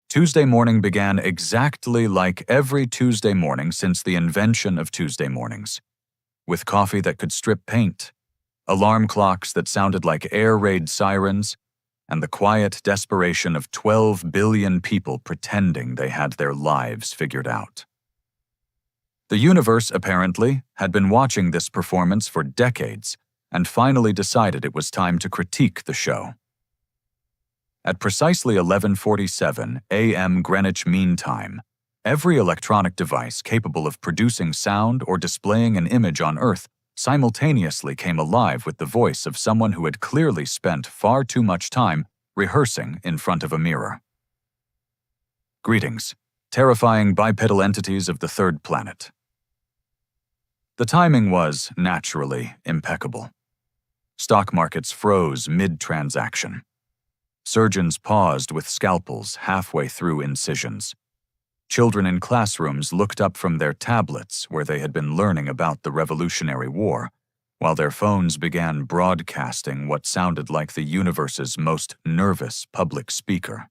Tuesday morning began exactly like every Tuesday morning since the invention of Tuesday mornings, with coffee that could strip paint, alarm clocks that sounded like air raid sirens, and the quiet desperation of 12 billion people pretending they had their lives figured out. The universe, apparently, had been watching this performance for decades and finally decided it was time to critique the show. At precisely 11:47 a.m. Greenwich Mean Time, every electronic device capable of producing sound or displaying an image on Earth simultaneously came alive with the voice of someone who had clearly spent far too much time rehearsing in front of a mirror. Greetings, terrifying bipedal entities of the third planet. The timing was, naturally, impeccable. Stock markets froze mid-transaction. Surgeons paused with scalpels halfway through incisions. Children in classrooms looked up from their tablets where they had been learning about the Revolutionary War, while their phones began broadcasting what sounded like the universe's most nervous public speaker.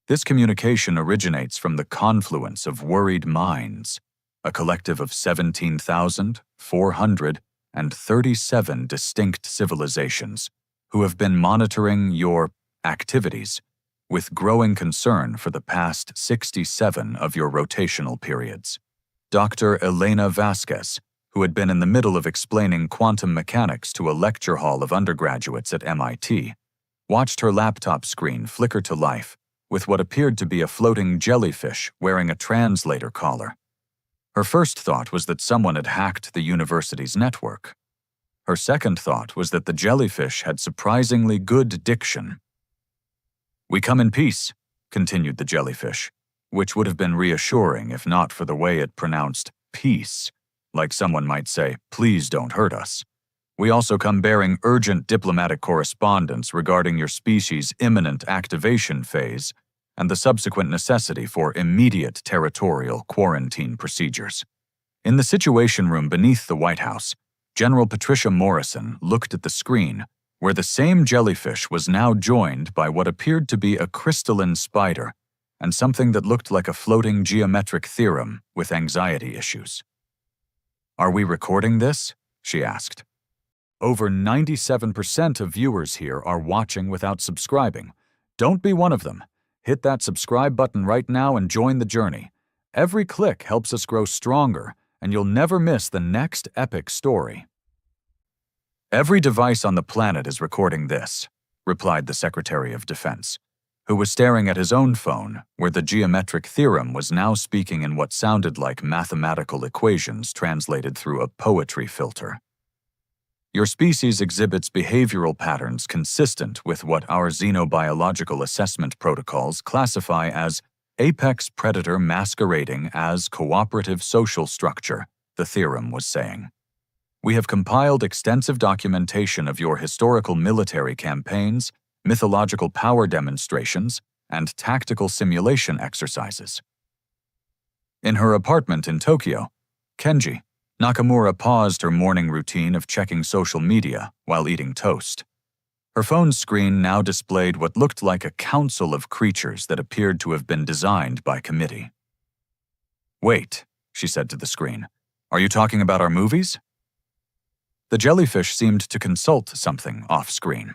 This communication originates from the confluence of worried minds, a collective of 17,437 distinct civilizations who have been monitoring your activities with growing concern for the past 67 of your rotational periods. Dr. Elena Vasquez, who had been in the middle of explaining quantum mechanics to a lecture hall of undergraduates at MIT, watched her laptop screen flicker to life with what appeared to be a floating jellyfish wearing a translator collar. Her first thought was that someone had hacked the university's network. Her second thought was that the jellyfish had surprisingly good diction. "We come in peace," continued the jellyfish, which would have been reassuring if not for the way it pronounced peace, like someone might say, "Please don't hurt us." "We also come bearing urgent diplomatic correspondence regarding your species' imminent activation phase and the subsequent necessity for immediate territorial quarantine procedures." In the Situation Room beneath the White House, General Patricia Morrison looked at the screen, where the same jellyfish was now joined by what appeared to be a crystalline spider and something that looked like a floating geometric theorem with anxiety issues. "Are we recording this?" she asked. "Over 97% of viewers here are watching without subscribing. Don't be one of them. Hit that subscribe button right now and join the journey. Every click helps us grow stronger, and you'll never miss the next epic story." "Every device on the planet is recording this," replied the Secretary of Defense, who was staring at his own phone, where the geometric theorem was now speaking in what sounded like mathematical equations translated through a poetry filter. "Your species exhibits behavioral patterns consistent with what our xenobiological assessment protocols classify as apex predator masquerading as cooperative social structure," the theorem was saying. "We have compiled extensive documentation of your historical military campaigns, mythological power demonstrations, and tactical simulation exercises." In her apartment in Tokyo, Kenji Nakamura paused her morning routine of checking social media while eating toast. Her phone's screen now displayed what looked like a council of creatures that appeared to have been designed by committee. "Wait," she said to the screen. "Are you talking about our movies?" The jellyfish seemed to consult something off-screen.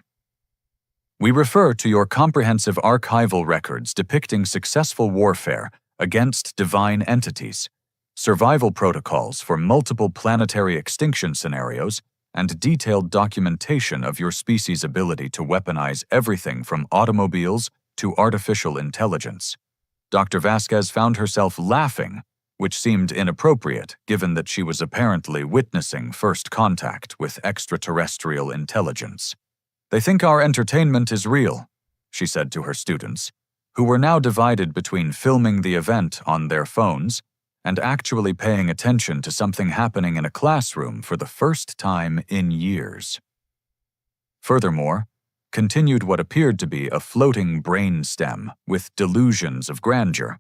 "We refer to your comprehensive archival records depicting successful warfare against divine entities, survival protocols for multiple planetary extinction scenarios, and detailed documentation of your species' ability to weaponize everything from automobiles to artificial intelligence." Dr. Vasquez found herself laughing, which seemed inappropriate given that she was apparently witnessing first contact with extraterrestrial intelligence. "They think our entertainment is real," she said to her students, who were now divided between filming the event on their phones and actually paying attention to something happening in a classroom for the first time in years. Furthermore, continued what appeared to be a floating brain stem with delusions of grandeur.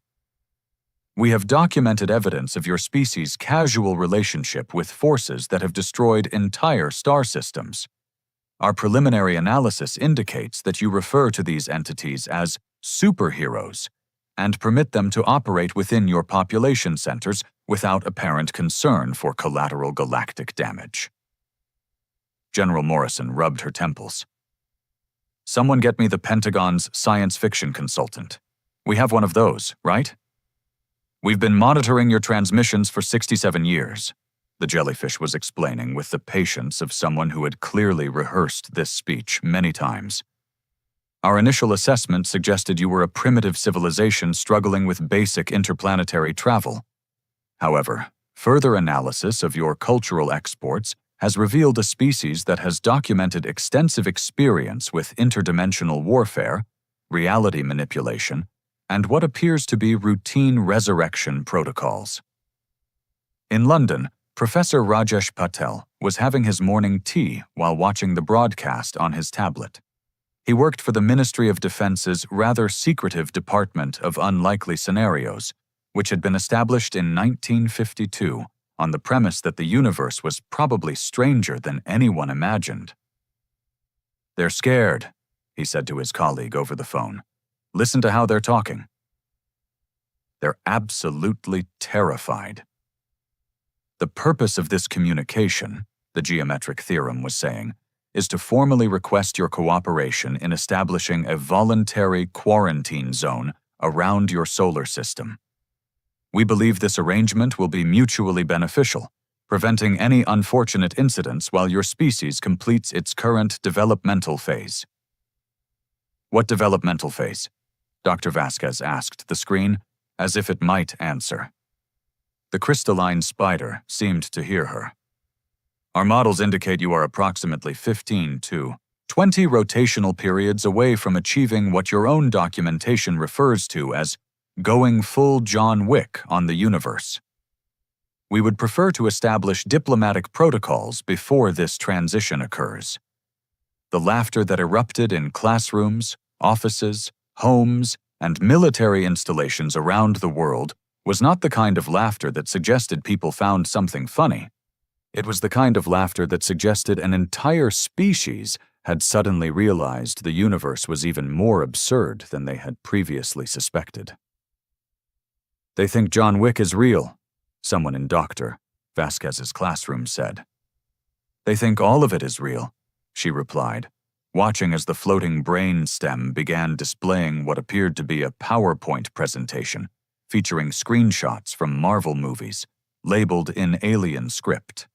"We have documented evidence of your species' casual relationship with forces that have destroyed entire star systems. Our preliminary analysis indicates that you refer to these entities as superheroes, and permit them to operate within your population centers without apparent concern for collateral galactic damage. General Morrison rubbed her temples. Someone get me the Pentagon's science fiction consultant. We have one of those, right? We've been monitoring your transmissions for 67 years, the jellyfish was explaining with the patience of someone who had clearly rehearsed this speech many times. Our initial assessment suggested you were a primitive civilization struggling with basic interplanetary travel. However, further analysis of your cultural exports has revealed a species that has documented extensive experience with interdimensional warfare, reality manipulation, and what appears to be routine resurrection protocols. In London, Professor Rajesh Patel was having his morning tea while watching the broadcast on his tablet. He worked for the Ministry of Defense's rather secretive Department of Unlikely Scenarios, which had been established in 1952 on the premise that the universe was probably stranger than anyone imagined. "They're scared," he said to his colleague over the phone. "Listen to how they're talking." "They're absolutely terrified." The purpose of this communication, the geometric theorem was saying, is to formally request your cooperation in establishing a voluntary quarantine zone around your solar system. We believe this arrangement will be mutually beneficial, preventing any unfortunate incidents while your species completes its current developmental phase. "What developmental phase?" Dr. Vasquez asked the screen, as if it might answer. The crystalline spider seemed to hear her. "Our models indicate you are approximately 15 to 20 rotational periods away from achieving what your own documentation refers to as going full John Wick on the universe. We would prefer to establish diplomatic protocols before this transition occurs." The laughter that erupted in classrooms, offices, homes, and military installations around the world was not the kind of laughter that suggested people found something funny. It was the kind of laughter that suggested an entire species had suddenly realized the universe was even more absurd than they had previously suspected. "They think John Wick is real," someone in Dr. Vasquez's classroom said. "They think all of it is real," she replied, watching as the floating brain stem began displaying what appeared to be a PowerPoint presentation featuring screenshots from Marvel movies, labeled in alien script.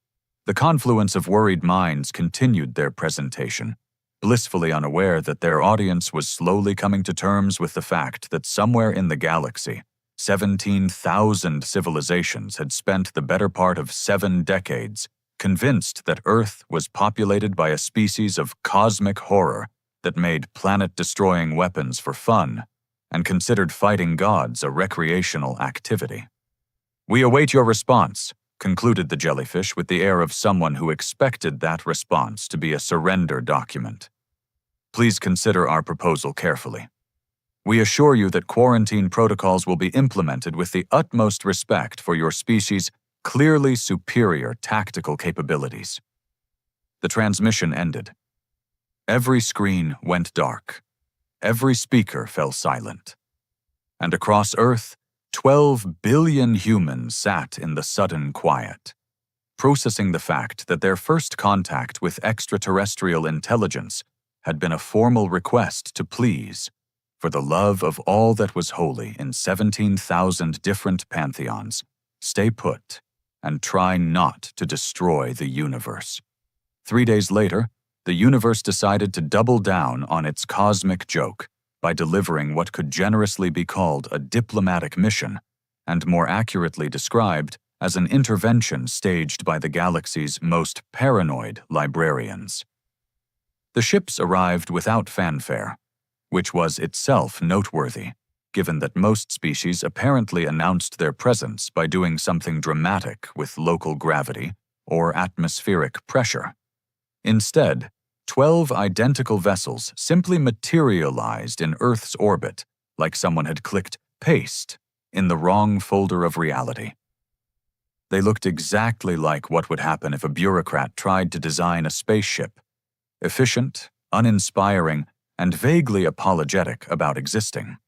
The confluence of worried minds continued their presentation, blissfully unaware that their audience was slowly coming to terms with the fact that somewhere in the galaxy, 17,000 civilizations had spent the better part of 7 decades convinced that Earth was populated by a species of cosmic horror that made planet-destroying weapons for fun and considered fighting gods a recreational activity. "We await your response," concluded the jellyfish with the air of someone who expected that response to be a surrender document. "Please consider our proposal carefully. We assure you that quarantine protocols will be implemented with the utmost respect for your species' clearly superior tactical capabilities." The transmission ended. Every screen went dark. Every speaker fell silent. And across Earth, 12 billion humans sat in the sudden quiet, processing the fact that their first contact with extraterrestrial intelligence had been a formal request to please, for the love of all that was holy in 17,000 different pantheons, stay put and try not to destroy the universe. 3 days later, the universe decided to double down on its cosmic joke by delivering what could generously be called a diplomatic mission, and more accurately described as an intervention staged by the galaxy's most paranoid librarians. The ships arrived without fanfare, which was itself noteworthy, given that most species apparently announced their presence by doing something dramatic with local gravity or atmospheric pressure. Instead, 12 identical vessels simply materialized in Earth's orbit, like someone had clicked paste in the wrong folder of reality. They looked exactly like what would happen if a bureaucrat tried to design a spaceship: efficient, uninspiring, and vaguely apologetic about existing.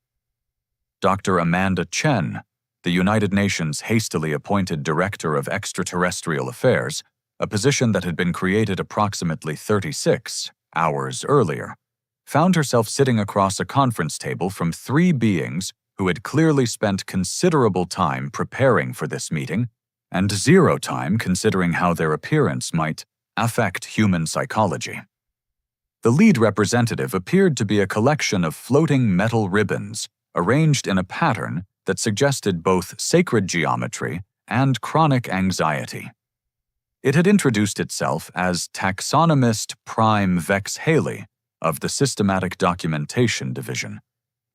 Dr. Amanda Chen, the United Nations hastily appointed Director of Extraterrestrial Affairs, a position that had been created approximately 36 hours earlier, found herself sitting across a conference table from three beings who had clearly spent considerable time preparing for this meeting and zero time considering how their appearance might affect human psychology. The lead representative appeared to be a collection of floating metal ribbons arranged in a pattern that suggested both sacred geometry and chronic anxiety. It had introduced itself as Taxonomist Prime Vex Haley of the Systematic Documentation Division,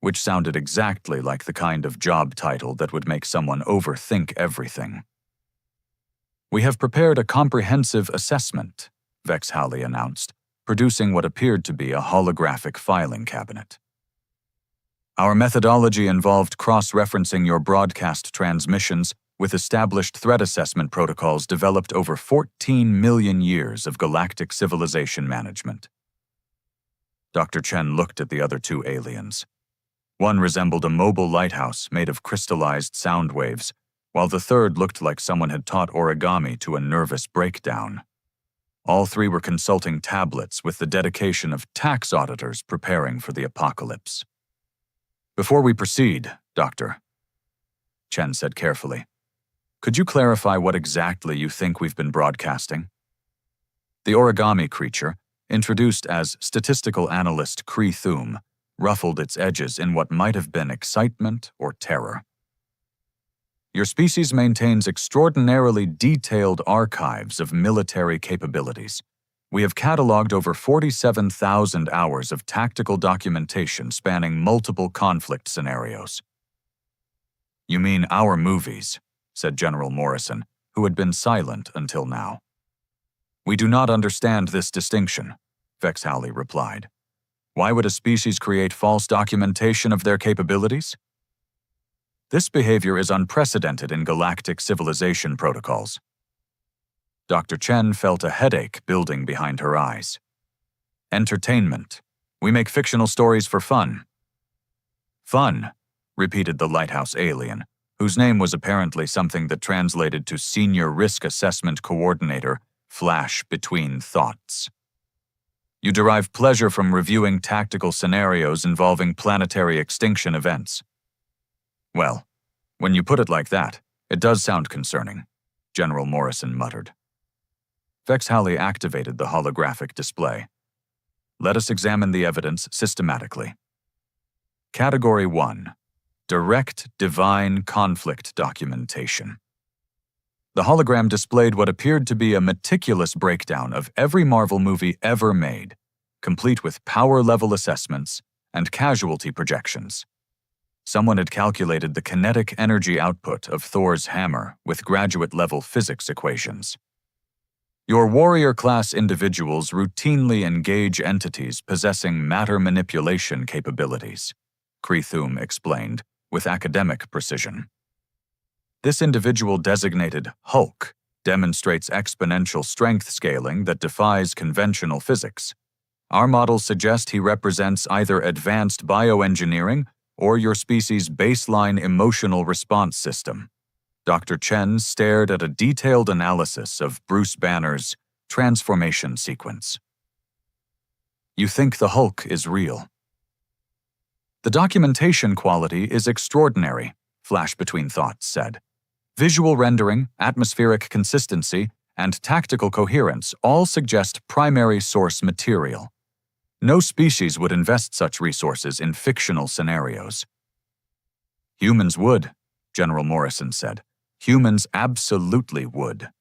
which sounded exactly like the kind of job title that would make someone overthink everything. "We have prepared a comprehensive assessment," Vex Haley announced, producing what appeared to be a holographic filing cabinet. "Our methodology involved cross-referencing your broadcast transmissions with established threat assessment protocols developed over 14 million years of galactic civilization management." Dr. Chen looked at the other two aliens. One resembled a mobile lighthouse made of crystallized sound waves, while the third looked like someone had taught origami to a nervous breakdown. All three were consulting tablets with the dedication of tax auditors preparing for the apocalypse. "Before we proceed, Doctor," Chen said carefully, "could you clarify what exactly you think we've been broadcasting?" The origami creature, introduced as statistical analyst Cree Thum, ruffled its edges in what might have been excitement or terror. "Your species maintains extraordinarily detailed archives of military capabilities. We have cataloged over 47,000 hours of tactical documentation spanning multiple conflict scenarios." "You mean our movies," said General Morrison, who had been silent until now. "We do not understand this distinction," Vex Haley replied. "Why would a species create false documentation of their capabilities? This behavior is unprecedented in galactic civilization protocols." Dr. Chen felt a headache building behind her eyes. "Entertainment. We make fictional stories for fun." "Fun," repeated the lighthouse alien, whose name was apparently something that translated to Senior Risk Assessment Coordinator, Flash Between Thoughts. "You derive pleasure from reviewing tactical scenarios involving planetary extinction events." "Well, when you put it like that, it does sound concerning," General Morrison muttered. Vex Haley activated the holographic display. "Let us examine the evidence systematically." Category 1. Direct Divine Conflict Documentation. The hologram displayed what appeared to be a meticulous breakdown of every Marvel movie ever made, complete with power-level assessments and casualty projections. Someone had calculated the kinetic energy output of Thor's hammer with graduate-level physics equations. "Your warrior-class individuals routinely engage entities possessing matter manipulation capabilities," Cree Thum explained, with academic precision. "This individual, designated Hulk, demonstrates exponential strength scaling that defies conventional physics. Our models suggest he represents either advanced bioengineering or your species' baseline emotional response system." Dr. Chen stared at a detailed analysis of Bruce Banner's transformation sequence. "You think the Hulk is real?" "The documentation quality is extraordinary," Flash Between Thoughts said. "Visual rendering, atmospheric consistency, and tactical coherence all suggest primary source material. No species would invest such resources in fictional scenarios." "Humans would," General Morrison said. "Humans absolutely would."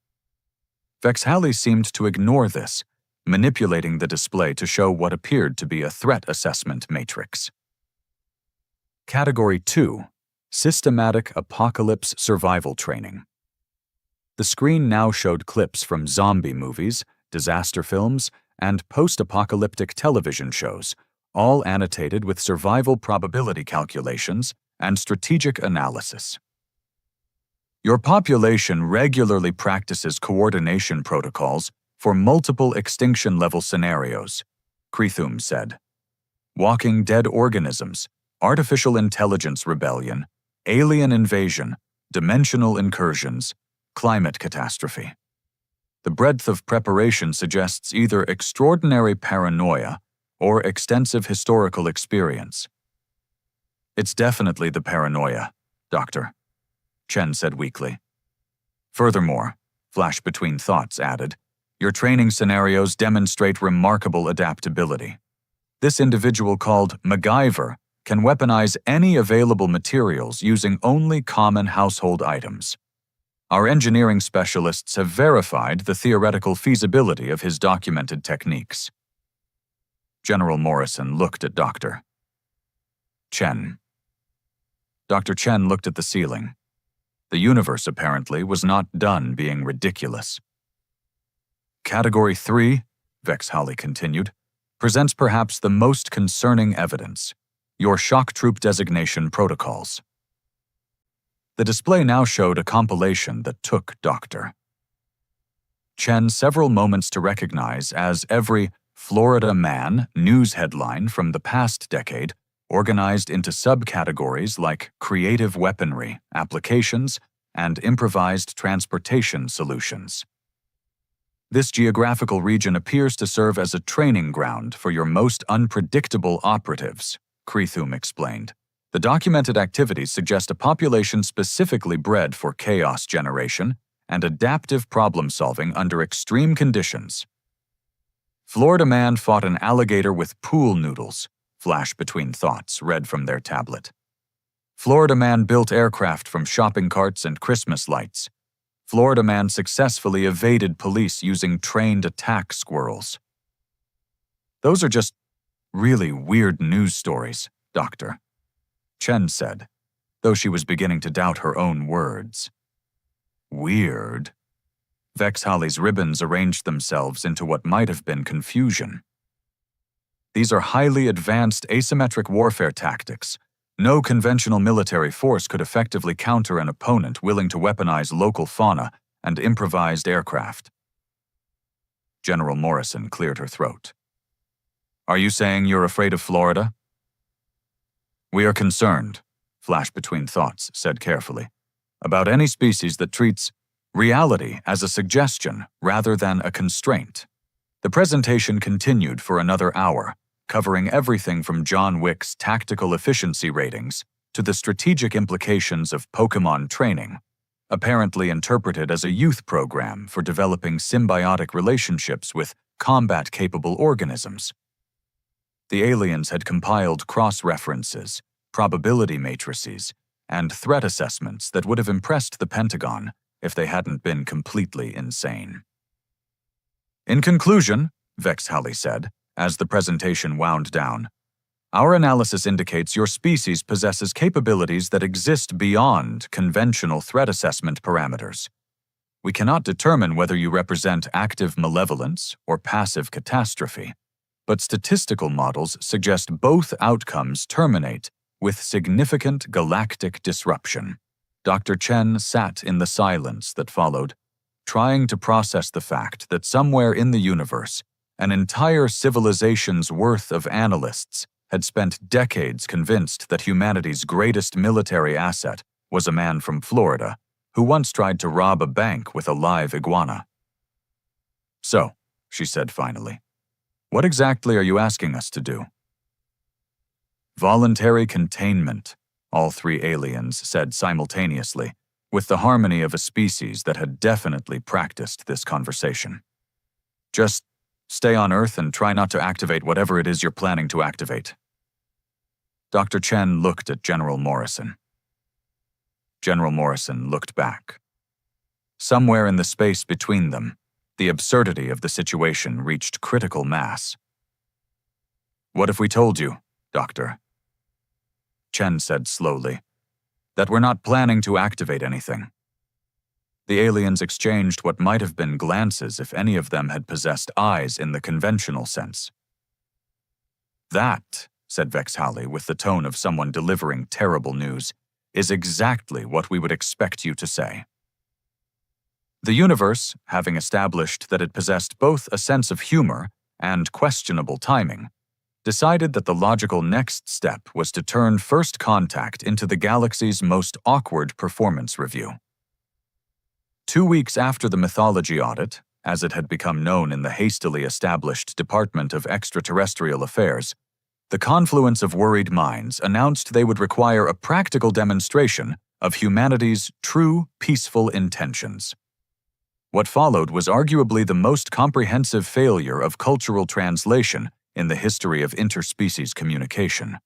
Vex Haley seemed to ignore this, manipulating the display to show what appeared to be a threat assessment matrix. Category 2. Systematic Apocalypse Survival Training. The screen now showed clips from zombie movies, disaster films, and post-apocalyptic television shows, all annotated with survival probability calculations and strategic analysis. "Your population regularly practices coordination protocols for multiple extinction-level scenarios," Cree Thum said. walking dead organisms, artificial intelligence rebellion, alien invasion, dimensional incursions, climate catastrophe. The breadth of preparation suggests either extraordinary paranoia or extensive historical experience. It's definitely the paranoia, Doctor, Chen said weakly. Furthermore, Flash Between Thoughts added, your training scenarios demonstrate remarkable adaptability. This individual called MacGyver can weaponize any available materials using only common household items. Our engineering specialists have verified the theoretical feasibility of his documented techniques. General Morrison looked at Dr. Chen. Dr. Chen looked at the ceiling. The universe, apparently, was not done being ridiculous. Category 3, Vex Holly continued, presents perhaps the most concerning evidence, your shock troop designation protocols. The display now showed a compilation that took Dr. Chen several moments to recognize as every Florida Man news headline from the past decade organized into subcategories like creative weaponry, applications, and improvised transportation solutions. This geographical region appears to serve as a training ground for your most unpredictable operatives, Krethum explained. The documented activities suggest a population specifically bred for chaos generation and adaptive problem-solving under extreme conditions. Florida Man fought an alligator with pool noodles, Flash Between Thoughts read from their tablet. Florida Man built aircraft from shopping carts and Christmas lights. Florida Man successfully evaded police using trained attack squirrels. Those are just really weird news stories, Doctor, Chen said, though she was beginning to doubt her own words. Weird? Vex Holly's ribbons arranged themselves into what might have been confusion. These are highly advanced asymmetric warfare tactics. No conventional military force could effectively counter an opponent willing to weaponize local fauna and improvised aircraft. General Morrison cleared her throat. Are you saying you're afraid of Florida? We are concerned, Flash Between Thoughts said carefully, about any species that treats reality as a suggestion rather than a constraint. The presentation continued for another hour, covering everything from John Wick's tactical efficiency ratings to the strategic implications of Pokémon training, apparently interpreted as a youth program for developing symbiotic relationships with combat-capable organisms. The aliens had compiled cross-references, probability matrices, and threat assessments that would have impressed the Pentagon if they hadn't been completely insane. In conclusion, Vex Holly said, as the presentation wound down, our analysis indicates your species possesses capabilities that exist beyond conventional threat assessment parameters. We cannot determine whether you represent active malevolence or passive catastrophe, but statistical models suggest both outcomes terminate with significant galactic disruption. Dr. Chen sat in the silence that followed, trying to process the fact that somewhere in the universe, an entire civilization's worth of analysts had spent decades convinced that humanity's greatest military asset was a man from Florida who once tried to rob a bank with a live iguana. So, she said finally, what exactly are you asking us to do? Voluntary containment, all three aliens said simultaneously, with the harmony of a species that had definitely practiced this conversation. Just stay on Earth and try not to activate whatever it is you're planning to activate. Dr. Chen looked at General Morrison. General Morrison looked back. Somewhere in the space between them, the absurdity of the situation reached critical mass. What if we told you, Doctor? Chen said slowly, that we're not planning to activate anything. The aliens exchanged what might have been glances if any of them had possessed eyes in the conventional sense. That, said Vex Holly with the tone of someone delivering terrible news, is exactly what we would expect you to say. The universe, having established that it possessed both a sense of humor and questionable timing, decided that the logical next step was to turn First Contact into the galaxy's most awkward performance review. 2 weeks after the mythology audit, as it had become known in the hastily established Department of Extraterrestrial Affairs, the confluence of worried minds announced they would require a practical demonstration of humanity's true peaceful intentions. What followed was arguably the most comprehensive failure of cultural translation in the history of interspecies communication.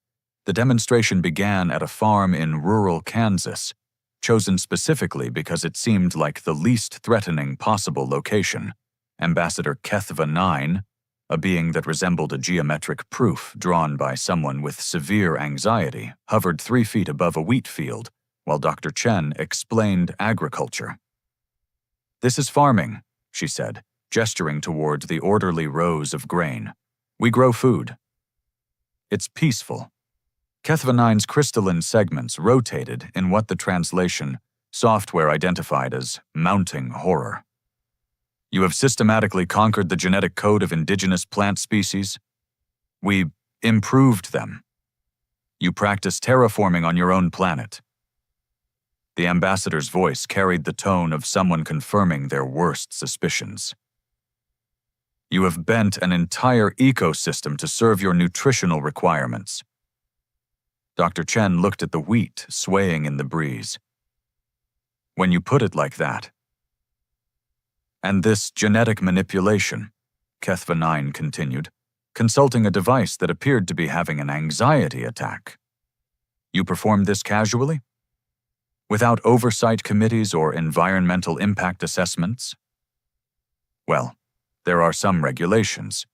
The demonstration began at a farm in rural Kansas, chosen specifically because it seemed like the least threatening possible location. Ambassador Kethva 9, a being that resembled a geometric proof drawn by someone with severe anxiety, hovered 3 feet above a wheat field, while Dr. Chen explained agriculture. "This is farming," she said, gesturing toward the orderly rows of grain. "We grow food. It's peaceful." Kethva 9's crystalline segments rotated in what the translation software identified as mounting horror. "You have systematically conquered the genetic code of indigenous plant species. We improved them. You practice terraforming on your own planet." The ambassador's voice carried the tone of someone confirming their worst suspicions. "You have bent an entire ecosystem to serve your nutritional requirements." Dr. Chen looked at the wheat swaying in the breeze. "When you put it like that." "And this genetic manipulation," Kethva 9 continued, consulting a device that appeared to be having an anxiety attack. "You performed this casually? Without oversight committees or environmental impact assessments?" "Well, there are some regulations.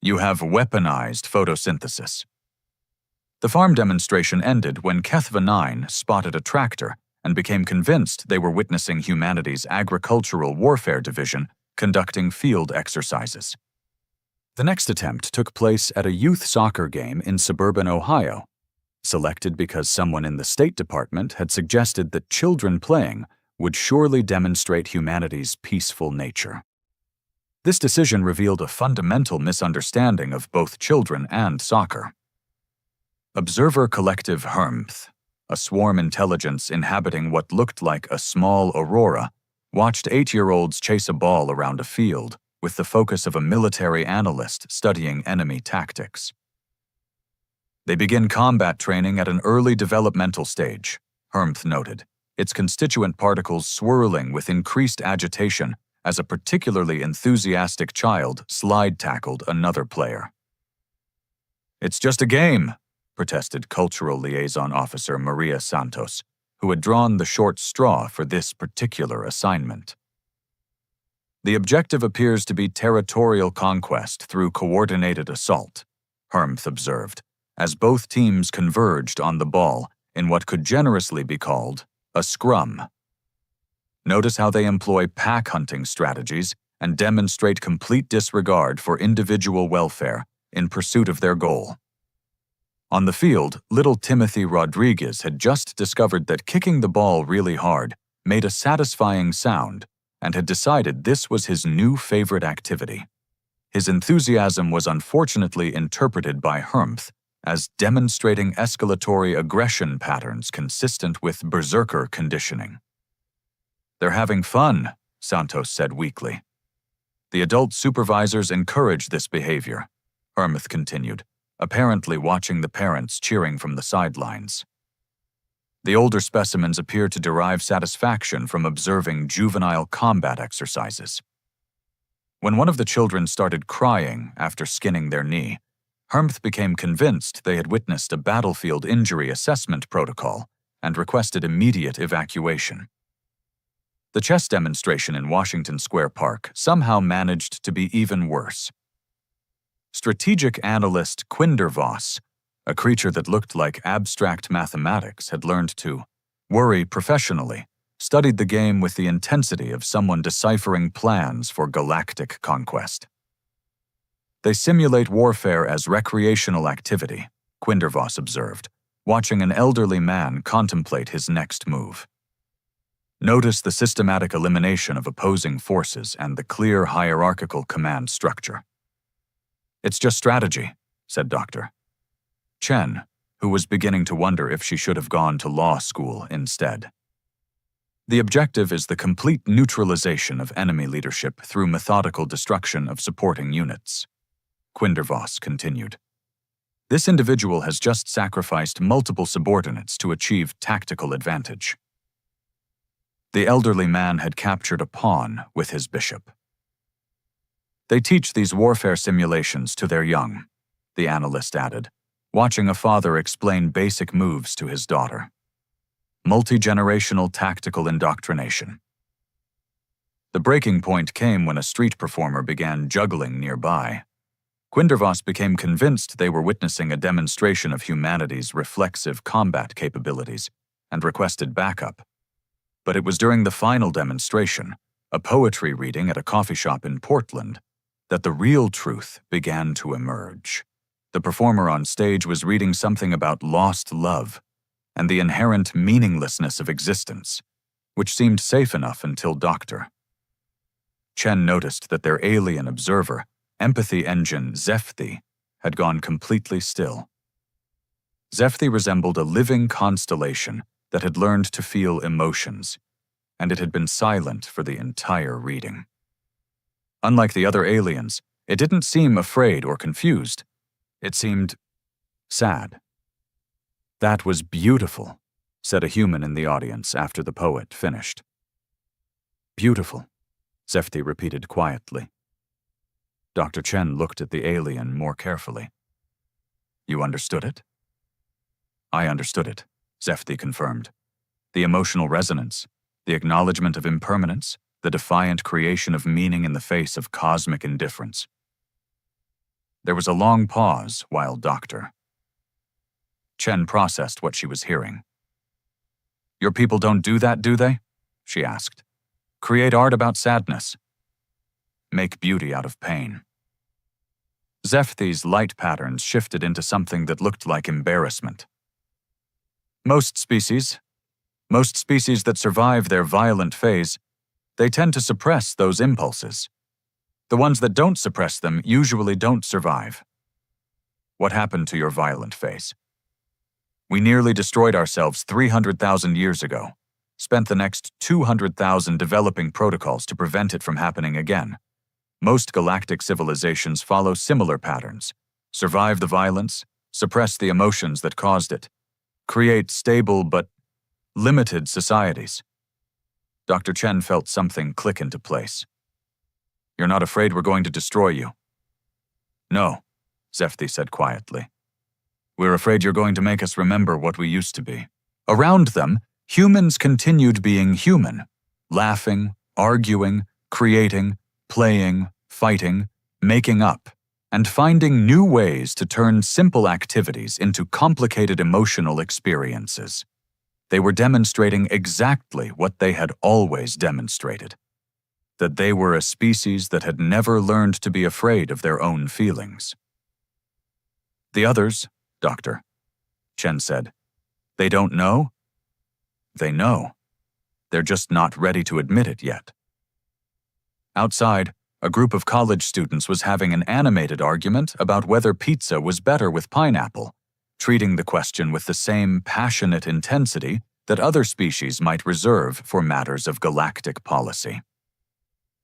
You have weaponized photosynthesis." The farm demonstration ended when Kethva 9 spotted a tractor and became convinced they were witnessing humanity's agricultural warfare division conducting field exercises. The next attempt took place at a youth soccer game in suburban Ohio, selected because someone in the State Department had suggested that children playing would surely demonstrate humanity's peaceful nature. This decision revealed a fundamental misunderstanding of both children and soccer. Observer Collective Hermth, a swarm intelligence inhabiting what looked like a small aurora, watched 8-year-olds chase a ball around a field with the focus of a military analyst studying enemy tactics. "They begin combat training at an early developmental stage," Hermth noted, its constituent particles swirling with increased agitation as a particularly enthusiastic child slide-tackled another player. "It's just a game," protested Cultural Liaison Officer Maria Santos, who had drawn the short straw for this particular assignment. "The objective appears to be territorial conquest through coordinated assault," Hermth observed, as both teams converged on the ball in what could generously be called a scrum. "Notice how they employ pack hunting strategies and demonstrate complete disregard for individual welfare in pursuit of their goal." On the field, little Timothy Rodriguez had just discovered that kicking the ball really hard made a satisfying sound and had decided this was his new favorite activity. His enthusiasm was unfortunately interpreted by Hermth as demonstrating escalatory aggression patterns consistent with berserker conditioning. "They're having fun," Santos said weakly. "The adult supervisors encourage this behavior," Hermth continued, apparently watching the parents cheering from the sidelines. The older specimens appear to derive satisfaction from observing juvenile combat exercises. When one of the children started crying after skinning their knee, Hermth became convinced they had witnessed a battlefield injury assessment protocol and requested immediate evacuation. The chess demonstration in Washington Square Park somehow managed to be even worse. Strategic analyst Quindervoss, a creature that looked like abstract mathematics, had learned to worry professionally, studied the game with the intensity of someone deciphering plans for galactic conquest. "They simulate warfare as recreational activity," Quindervoss observed, watching an elderly man contemplate his next move. "Notice the systematic elimination of opposing forces and the clear hierarchical command structure." "It's just strategy," said Doctor Chen, who was beginning to wonder if she should have gone to law school instead. The objective is the complete neutralization of enemy leadership through methodical destruction of supporting units. Quindervoss continued. This individual has just sacrificed multiple subordinates to achieve tactical advantage. The elderly man had captured a pawn with his bishop. They teach these warfare simulations to their young, the analyst added, watching a father explain basic moves to his daughter. Multi-generational tactical indoctrination. The breaking point came when a street performer began juggling nearby. Quindervoss became convinced they were witnessing a demonstration of humanity's reflexive combat capabilities and requested backup. But it was during the final demonstration, a poetry reading at a coffee shop in Portland, that the real truth began to emerge. The performer on stage was reading something about lost love and the inherent meaninglessness of existence, which seemed safe enough until Dr. Chen noticed that their alien observer, empathy engine Zefthi, had gone completely still. Zefthi resembled a living constellation that had learned to feel emotions, and it had been silent for the entire reading. Unlike the other aliens, it didn't seem afraid or confused. It seemed sad. "That was beautiful," said a human in the audience after the poet finished. "Beautiful," Zefthi repeated quietly. Dr. Chen looked at the alien more carefully. "You understood it?" "I understood it," Zefthi confirmed. "The emotional resonance, the acknowledgement of impermanence, the defiant creation of meaning in the face of cosmic indifference." There was a long pause while Dr. Chen processed what she was hearing. "Your people don't do that, do they?" she asked. "Create art about sadness. Make beauty out of pain." Zefthi's light patterns shifted into something that looked like embarrassment. Most species that survive their violent phase, they tend to suppress those impulses. The ones that don't suppress them usually don't survive. What happened to your violent phase? We nearly destroyed ourselves 300,000 years ago, spent the next 200,000 developing protocols to prevent it from happening again. Most galactic civilizations follow similar patterns: survive the violence, suppress the emotions that caused it, create stable but limited societies. Dr. Chen felt something click into place. "You're not afraid we're going to destroy you?" "No," Zefthi said quietly. "We're afraid you're going to make us remember what we used to be." Around them, humans continued being human, laughing, arguing, creating, playing, fighting, making up, and finding new ways to turn simple activities into complicated emotional experiences. They were demonstrating exactly what they had always demonstrated: that they were a species that had never learned to be afraid of their own feelings. "The others, Doctor," Chen said, "they don't know?" "They know. They're just not ready to admit it yet." Outside, a group of college students was having an animated argument about whether pizza was better with pineapple, treating the question with the same passionate intensity that other species might reserve for matters of galactic policy.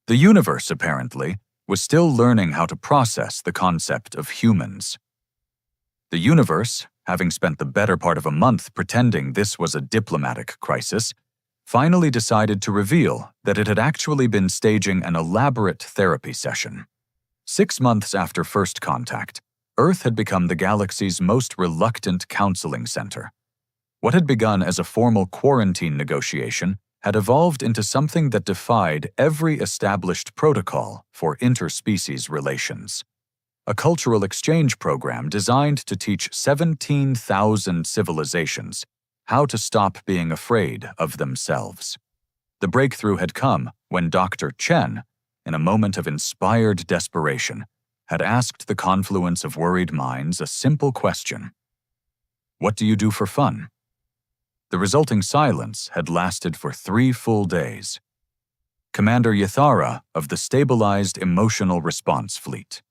The universe, apparently, was still learning how to process the concept of humans. The universe, having spent the better part of a month pretending this was a diplomatic crisis, finally decided to reveal that it had actually been staging an elaborate therapy session. 6 months after first contact, Earth had become the galaxy's most reluctant counseling center. What had begun as a formal quarantine negotiation had evolved into something that defied every established protocol for interspecies relations. A cultural exchange program designed to teach 17,000 civilizations how to stop being afraid of themselves. The breakthrough had come when Dr. Chen, in a moment of inspired desperation, had asked the confluence of worried minds a simple question: "What do you do for fun?" The resulting silence had lasted for 3 full days. Commander Yathara of the Stabilized Emotional Response Fleet,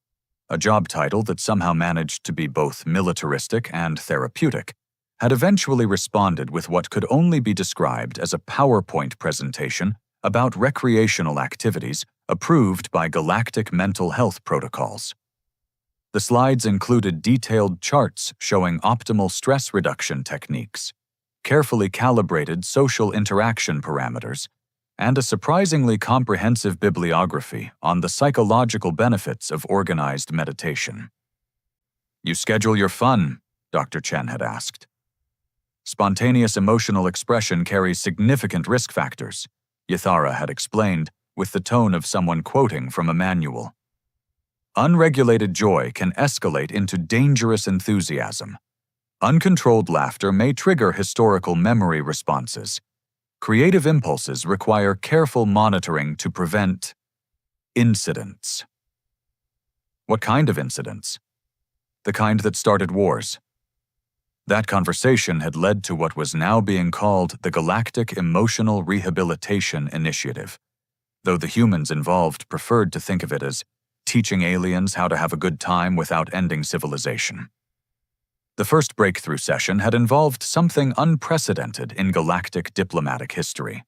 a job title that somehow managed to be both militaristic and therapeutic, had eventually responded with what could only be described as a PowerPoint presentation about recreational activities approved by Galactic mental health protocols. The slides included detailed charts showing optimal stress reduction techniques, carefully calibrated social interaction parameters, and a surprisingly comprehensive bibliography on the psychological benefits of organized meditation. "You schedule your fun?" Dr. Chen had asked. "Spontaneous emotional expression carries significant risk factors," Yathara had explained with the tone of someone quoting from a manual. "Unregulated joy can escalate into dangerous enthusiasm. Uncontrolled laughter may trigger historical memory responses. Creative impulses require careful monitoring to prevent incidents." What kind of incidents? The kind that started wars. That conversation had led to what was now being called the Galactic Emotional Rehabilitation Initiative, though the humans involved preferred to think of it as teaching aliens how to have a good time without ending civilization. The first breakthrough session had involved something unprecedented in galactic diplomatic history.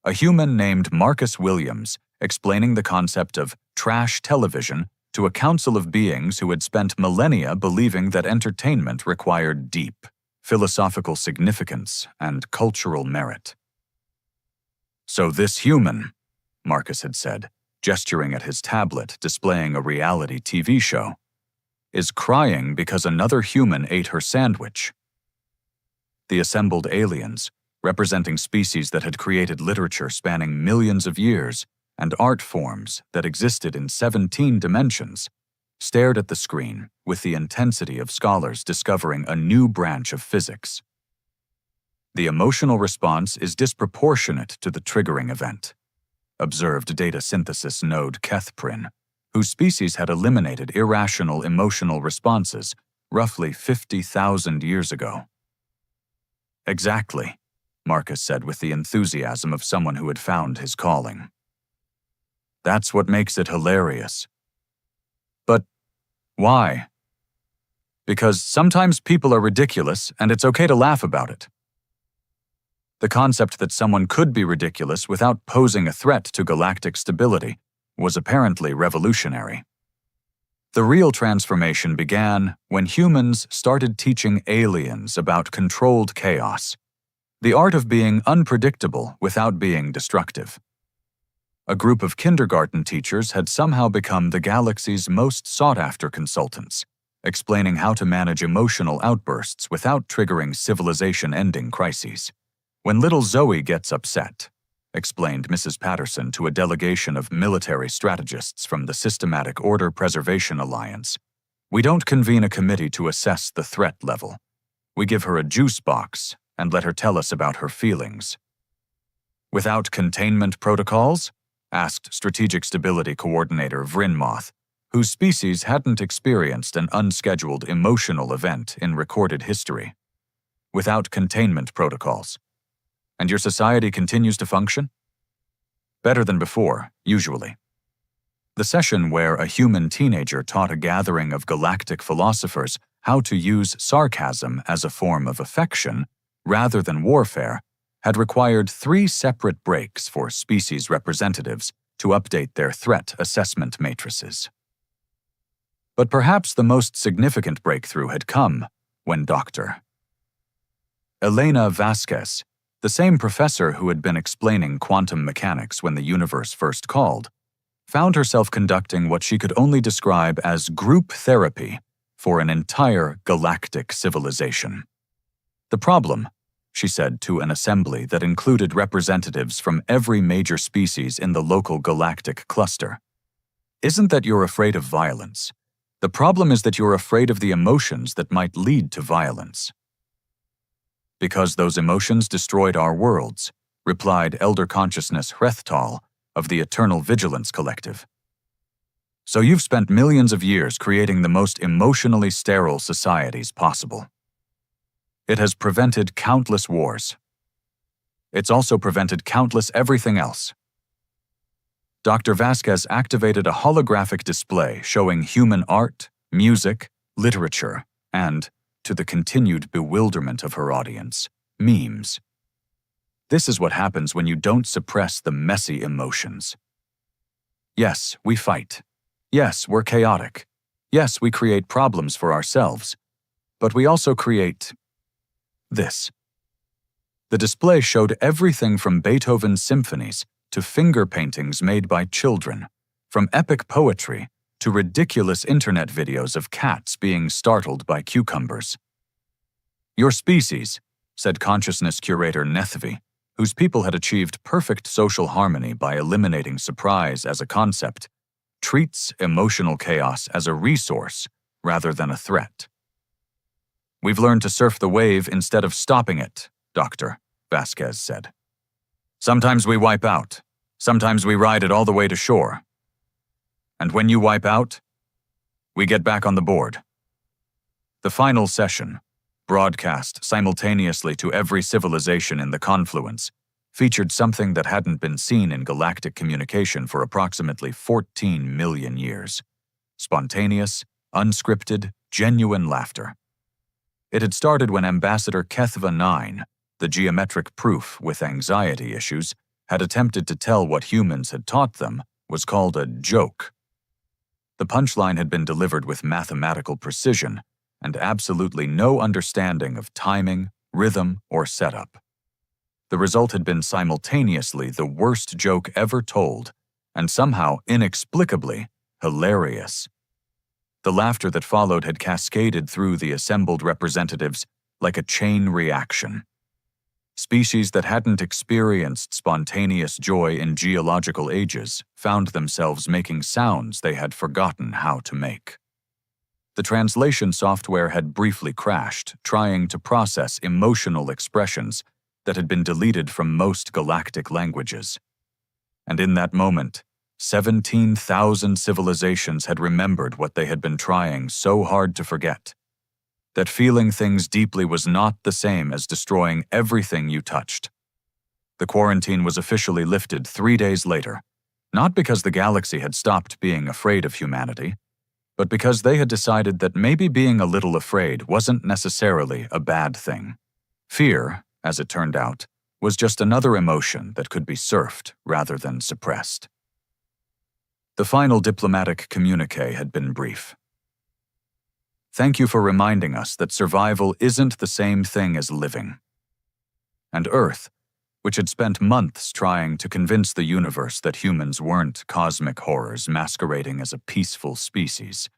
A human named Marcus Williams explaining the concept of trash television to a council of beings who had spent millennia believing that entertainment required deep, philosophical significance and cultural merit. "So this human," Marcus had said, gesturing at his tablet displaying a reality TV show, "is crying because another human ate her sandwich." The assembled aliens, representing species that had created literature spanning millions of years and art forms that existed in 17 dimensions, stared at the screen with the intensity of scholars discovering a new branch of physics. "The emotional response is disproportionate to the triggering event," observed data synthesis node Kethprin, whose species had eliminated irrational emotional responses roughly 50,000 years ago. "Exactly," Marcus said with the enthusiasm of someone who had found his calling. "That's what makes it hilarious." "But why?" "Because sometimes people are ridiculous and it's okay to laugh about it." The concept that someone could be ridiculous without posing a threat to galactic stability was apparently revolutionary. The real transformation began when humans started teaching aliens about controlled chaos, the art of being unpredictable without being destructive. A group of kindergarten teachers had somehow become the galaxy's most sought-after consultants, explaining how to manage emotional outbursts without triggering civilization-ending crises. "When little Zoe gets upset," explained Mrs. Patterson to a delegation of military strategists from the Systematic Order Preservation Alliance, "we don't convene a committee to assess the threat level. We give her a juice box and let her tell us about her feelings." "Without containment protocols?" asked Strategic Stability Coordinator Vrinmoth, whose species hadn't experienced an unscheduled emotional event in recorded history. "Without containment protocols. And your society continues to function?" "Better than before, usually." The session where a human teenager taught a gathering of galactic philosophers how to use sarcasm as a form of affection rather than warfare had required 3 separate breaks for species representatives to update their threat assessment matrices. But perhaps the most significant breakthrough had come when Dr. Elena Vasquez, the same professor who had been explaining quantum mechanics when the universe first called, found herself conducting what she could only describe as group therapy for an entire galactic civilization. "The problem," she said to an assembly that included representatives from every major species in the local galactic cluster, "isn't that you're afraid of violence. The problem is that you're afraid of the emotions that might lead to violence." "Because those emotions destroyed our worlds," replied Elder Consciousness Hrethtal of the Eternal Vigilance Collective. "So you've spent millions of years creating the most emotionally sterile societies possible. It has prevented countless wars. It's also prevented countless everything else. Dr. Vasquez activated a holographic display showing human art, music, literature, and, to the continued bewilderment of her audience, memes. This is what happens when you don't suppress the messy emotions. Yes, we fight. Yes, we're chaotic. Yes, we create problems for ourselves. But we also create this. The display showed everything from Beethoven's symphonies to finger paintings made by children, from epic poetry to ridiculous internet videos of cats being startled by cucumbers. Your species, said consciousness curator Nethvi, whose people had achieved perfect social harmony by eliminating surprise as a concept, treats emotional chaos as a resource rather than a threat. We've learned to surf the wave instead of stopping it, Dr. Vasquez said. Sometimes we wipe out. Sometimes we ride it all the way to shore. And when you wipe out, we get back on the board. The final session, broadcast simultaneously to every civilization in the confluence, featured something that hadn't been seen in galactic communication for approximately 14 million years. Spontaneous, unscripted, genuine laughter. It had started when Ambassador Kethva 9, the geometric proof with anxiety issues, had attempted to tell what humans had taught them was called a joke. The punchline had been delivered with mathematical precision and absolutely no understanding of timing, rhythm, or setup. The result had been simultaneously the worst joke ever told and somehow inexplicably hilarious. The laughter that followed had cascaded through the assembled representatives like a chain reaction. Species that hadn't experienced spontaneous joy in geological ages found themselves making sounds they had forgotten how to make. The translation software had briefly crashed, trying to process emotional expressions that had been deleted from most galactic languages. And in that moment, 17,000 civilizations had remembered what they had been trying so hard to forget. That feeling things deeply was not the same as destroying everything you touched. The quarantine was officially lifted 3 days later, not because the galaxy had stopped being afraid of humanity, but because they had decided that maybe being a little afraid wasn't necessarily a bad thing. Fear, as it turned out, was just another emotion that could be surfed rather than suppressed. The final diplomatic communique had been brief. Thank you for reminding us that survival isn't the same thing as living. And Earth, which had spent months trying to convince the universe that humans weren't cosmic horrors masquerading as a peaceful species,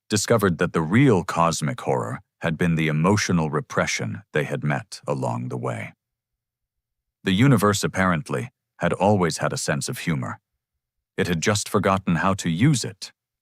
discovered that the real cosmic horror had been the emotional repression they had met along the way. The universe apparently had always had a sense of humor. It had just forgotten how to use it